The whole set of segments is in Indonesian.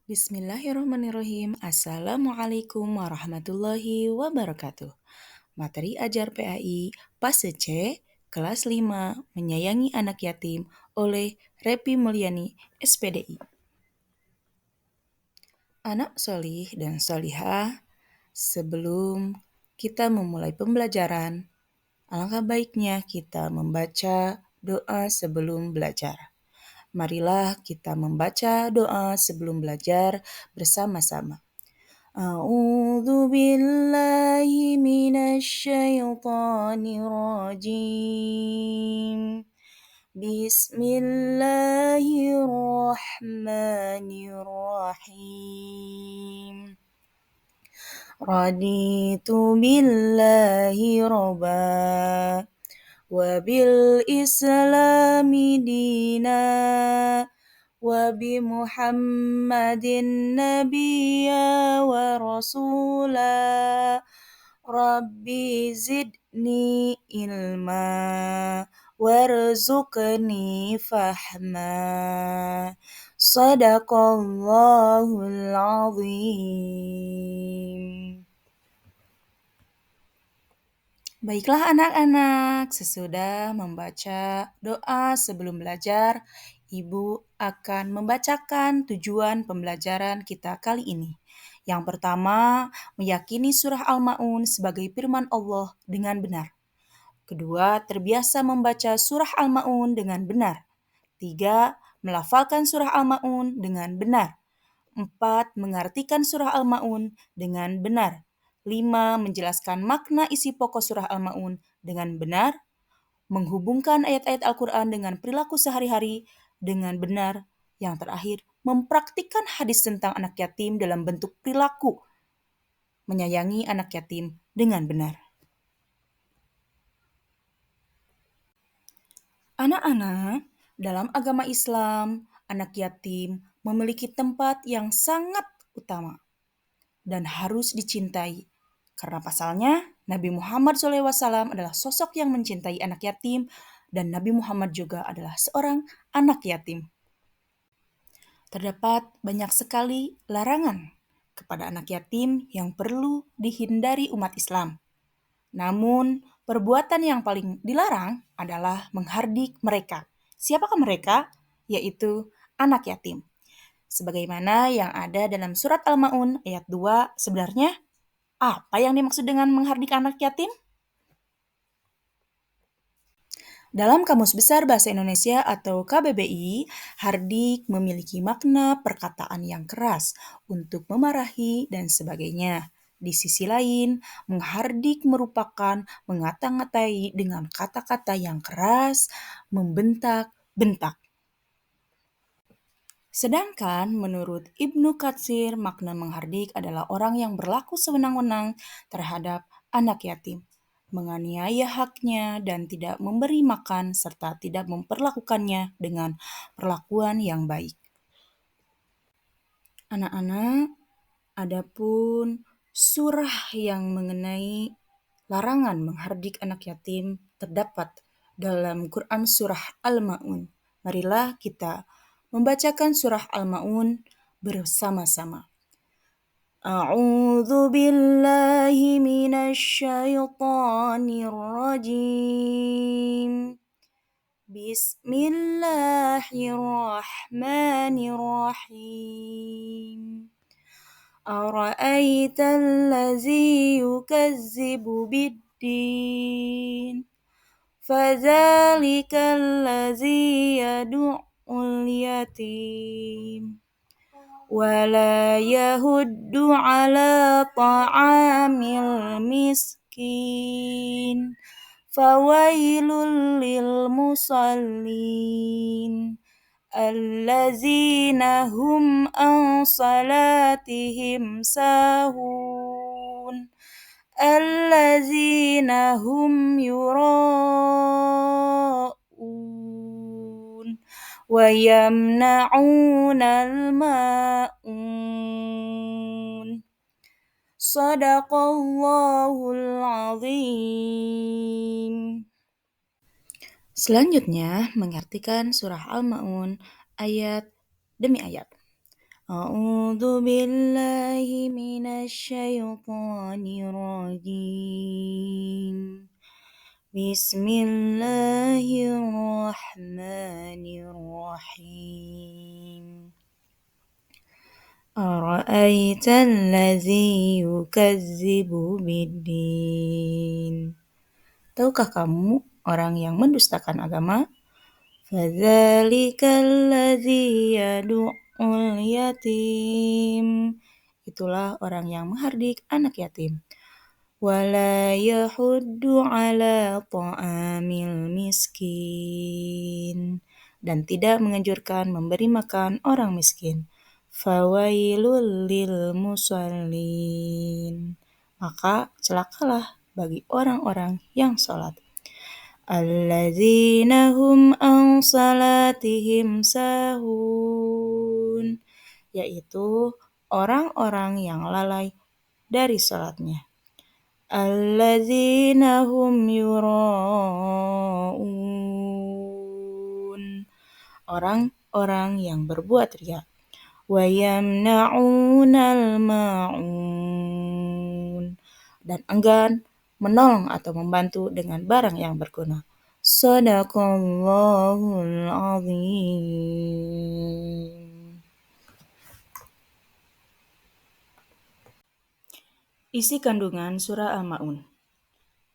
Bismillahirrahmanirrahim. Assalamualaikum warahmatullahi wabarakatuh. Materi ajar PAI Fase C, kelas 5, menyayangi anak yatim oleh Repi Mulyani, SPDI. Anak solih dan solihah, sebelum kita memulai pembelajaran, alangkah baiknya kita membaca doa sebelum belajar. Marilah kita membaca doa sebelum belajar bersama-sama. A'udzu billahi minasyaitonir rajim. Bismillahirrahmanirrahim. Raditu billahi robba wa bil islami dina wa bi Muhammadin nabiyya wa rasula Rabbi zidni ilma warzuqni fahma. Sadaqallahul azim. Baiklah anak-anak, sesudah membaca doa sebelum belajar, Ibu akan membacakan tujuan pembelajaran kita kali ini. Yang pertama, meyakini surah Al-Ma'un sebagai firman Allah dengan benar. Kedua, terbiasa membaca surah Al-Ma'un dengan benar. Tiga, melafalkan surah Al-Ma'un dengan benar. 4. Mengartikan surah Al-Ma'un dengan benar. 5. Menjelaskan makna isi pokok surah Al-Ma'un dengan benar. Menghubungkan ayat-ayat Al-Quran dengan perilaku sehari-hari dengan benar. Yang terakhir, mempraktikkan hadis tentang anak yatim dalam bentuk perilaku menyayangi anak yatim dengan benar. Anak-anak, dalam agama Islam, anak yatim memiliki tempat yang sangat utama dan harus dicintai. Karena pasalnya, Nabi Muhammad SAW adalah sosok yang mencintai anak yatim dan Nabi Muhammad juga adalah seorang anak yatim. Terdapat banyak sekali larangan kepada anak yatim yang perlu dihindari umat Islam. Namun, perbuatan yang paling dilarang adalah menghardik mereka. Siapakah mereka? Yaitu anak yatim. Sebagaimana yang ada dalam surat Al-Ma'un ayat 2, sebenarnya apa yang dimaksud dengan menghardik anak yatim? Dalam Kamus Besar Bahasa Indonesia atau KBBI, hardik memiliki makna perkataan yang keras untuk memarahi dan sebagainya. Di sisi lain, menghardik merupakan mengata-ngatai dengan kata-kata yang keras, membentak-bentak. Sedangkan menurut Ibnu Katsir, makna menghardik adalah orang yang berlaku sewenang-wenang terhadap anak yatim, menganiaya haknya dan tidak memberi makan serta tidak memperlakukannya dengan perlakuan yang baik. Anak-anak, adapun surah yang mengenai larangan menghardik anak yatim terdapat dalam Quran surah Al-Ma'un. Marilah kita membacakan surah Al-Ma'un bersama-sama. A'udzu billahi minasyaitonir rajim. Bismillahirrahmanirrahim. Ara'aital ladzi yukazzibu biddin. Fadzalikal ladzi yad'ul yatim. Wala yahuddu ala ta'amil miskin. Fawailul lil musallin. Allazina hum an salatihim sahun. Allazina hum yura'un wa yamna'unal ma'un. Sadaqallahul azim. Selanjutnya, mengartikan surah Al-Ma'un ayat demi ayat. A'udzu billahi minasy syaithanir rajim. Bismillahirrahmanirrahim. Ara'aital ladzi yukazzibu biddin. Tahukah kamu orang yang mendustakan agama? Fadzzalikal ladzi yad'ul yatim. Itulah orang yang menghardik anak yatim. Wala yahuddu ala ta'amil miskin. Dan tidak menganjurkan memberi makan orang miskin. Fawailul lil musallin. Maka celakalah bagi orang-orang yang sholat. Alladzina hum an salatihim sahun. Yaitu orang-orang yang lalai dari sholatnya. Alladzina hum yura'un. Orang-orang yang berbuat riya. Wa yamna'unal ma'un. Dan enggan menolong atau membantu dengan barang yang berguna. Shadaqallahul azim. Isi kandungan surah Al-Ma'un.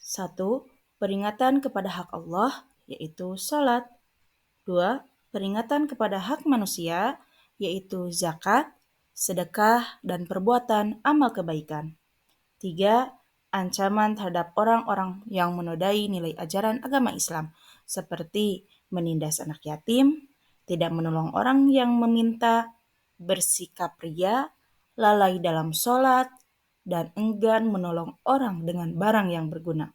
1. Peringatan kepada hak Allah, yaitu salat. 2. Peringatan kepada hak manusia, yaitu zakat, sedekah, dan perbuatan amal kebaikan. 3. Ancaman terhadap orang-orang yang menodai nilai ajaran agama Islam, seperti menindas anak yatim, tidak menolong orang yang meminta, bersikap riya, lalai dalam sholat, dan enggan menolong orang dengan barang yang berguna.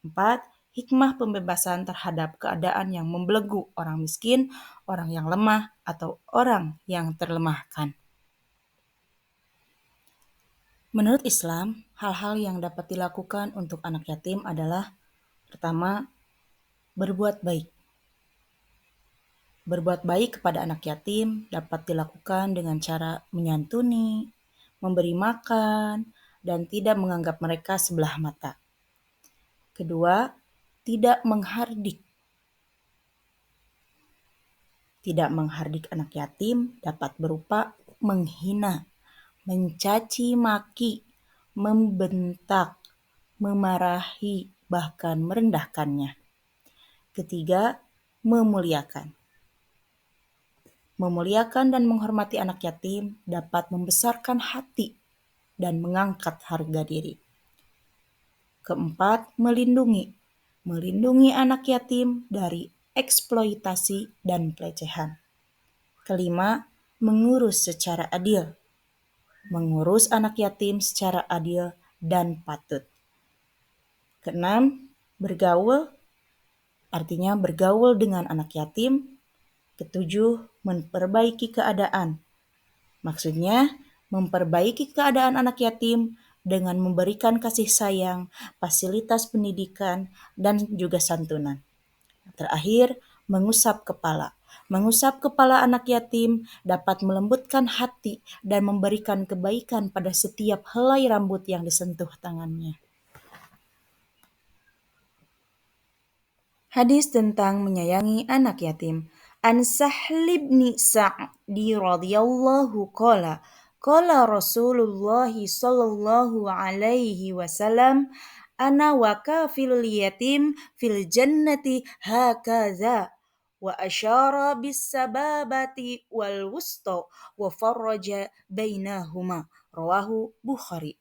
4. Hikmah pembebasan terhadap keadaan yang membelenggu orang miskin, orang yang lemah, atau orang yang terlemahkan. Menurut Islam, hal-hal yang dapat dilakukan untuk anak yatim adalah: pertama, berbuat baik. Berbuat baik kepada anak yatim dapat dilakukan dengan cara menyantuni, memberi makan, dan tidak menganggap mereka sebelah mata. Kedua, tidak menghardik. Tidak menghardik anak yatim dapat berupa menghina, mencaci maki, membentak, memarahi, bahkan merendahkannya. Ketiga, memuliakan. Memuliakan dan menghormati anak yatim dapat membesarkan hati dan mengangkat harga diri. Keempat, melindungi. Melindungi anak yatim dari eksploitasi dan pelecehan. Kelima, mengurus secara adil. Mengurus anak yatim secara adil dan patut. Keenam, bergaul, artinya bergaul dengan anak yatim. Ketujuh, memperbaiki keadaan. Maksudnya, memperbaiki keadaan anak yatim dengan memberikan kasih sayang, fasilitas pendidikan, dan juga santunan. Terakhir, mengusap kepala. Mengusap kepala anak yatim dapat melembutkan hati dan memberikan kebaikan pada setiap helai rambut yang disentuh tangannya. Hadis tentang menyayangi anak yatim. An Sahl bin Sa'di radhiyallahu qala Rasulullah sallallahu alaihi wasallam, ana wa kafilul yatim fil jannati hakaza, wa asyara bis sababati wal wusta wa farraja bainahuma. Rawahu Bukhari.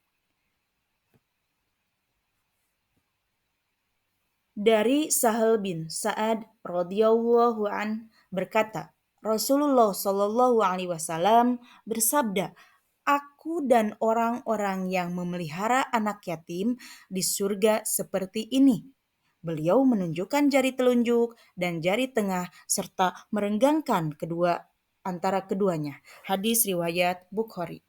Dari Sahal bin Sa'ad radhiyallahu an berkata, Rasulullah shallallahu alaihi wasallam bersabda, aku dan orang-orang yang memelihara anak yatim di surga seperti ini. Beliau menunjukkan jari telunjuk dan jari tengah serta merenggangkan antara keduanya. Hadis riwayat Bukhari.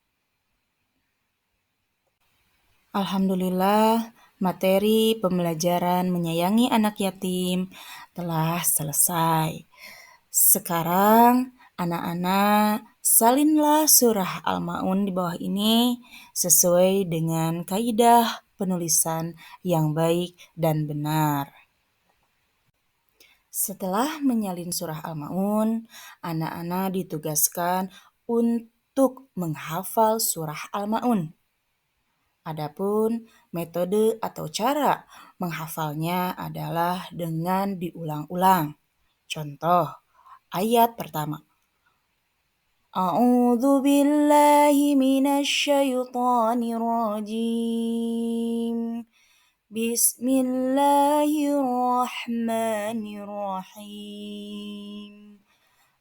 Alhamdulillah, materi pembelajaran menyayangi anak yatim telah selesai. Sekarang Anak-anak, salinlah surah Al-Ma'un di bawah ini sesuai dengan kaidah penulisan yang baik dan benar. Setelah menyalin surah Al-Ma'un, anak-anak ditugaskan untuk menghafal surah Al-Ma'un. Adapun metode atau cara menghafalnya adalah dengan diulang-ulang. Contoh, ayat pertama. A'udzu billahi minasy syaithanir rajim. Bismillahirrahmanirrahim.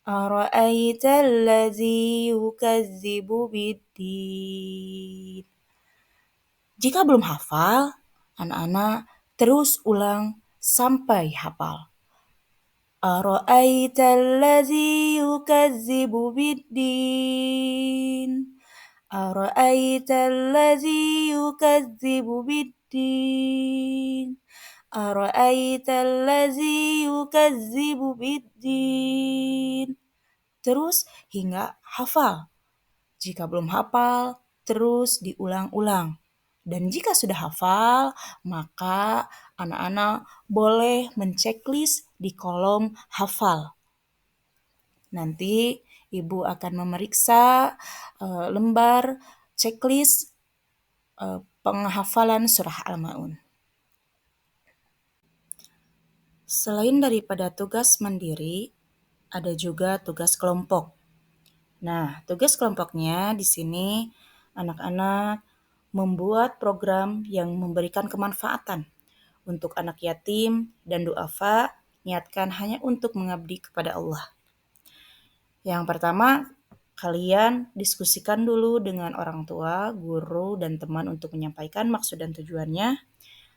Ara'aital ladzi yukazzibu biddin. Jika belum hafal, anak-anak terus ulang sampai hafal. Ara'aital ladzi yukazzibu biddin. Ara'aital ladzi yukazzibu biddin. Ara'aital ladzi yukazzibu biddin. Terus hingga hafal. Jika belum hafal, terus diulang-ulang. Dan jika sudah hafal, maka anak-anak boleh menceklis di kolom hafal. Nanti ibu akan memeriksa lembar checklist penghafalan surah Al-Ma'un. Selain daripada tugas mandiri, ada juga tugas kelompok. Nah, tugas kelompoknya di sini anak-anak membuat program yang memberikan kemanfaatan untuk anak yatim dan duafa, niatkan hanya untuk mengabdi kepada Allah. Yang pertama, kalian diskusikan dulu dengan orang tua, guru, dan teman untuk menyampaikan maksud dan tujuannya.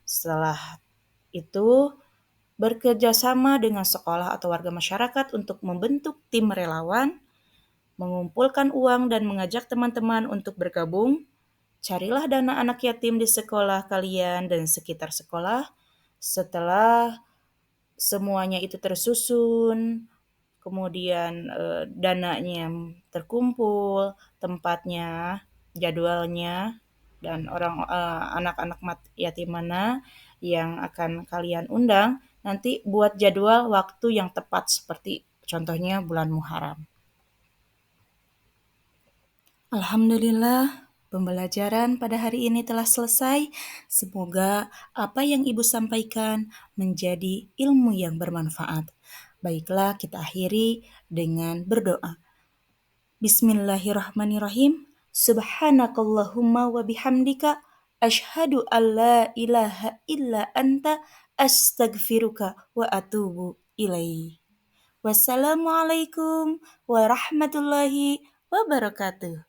Setelah itu, bekerjasama dengan sekolah atau warga masyarakat untuk membentuk tim relawan, mengumpulkan uang dan mengajak teman-teman untuk bergabung. Carilah dana anak yatim di sekolah kalian dan sekitar sekolah. Setelah semuanya itu tersusun, kemudian dananya terkumpul, tempatnya, jadwalnya, dan anak-anak yatim mana yang akan kalian undang, nanti buat jadwal waktu yang tepat seperti contohnya bulan Muharram. Alhamdulillah, pembelajaran pada hari ini telah selesai. Semoga apa yang Ibu sampaikan menjadi ilmu yang bermanfaat. Baiklah, kita akhiri dengan berdoa. Bismillahirrahmanirrahim. Subhanakallahumma wa bihamdika asyhadu an la ilaha illa anta astaghfiruka wa atubu ilaih. Wassalamualaikum warahmatullahi wabarakatuh.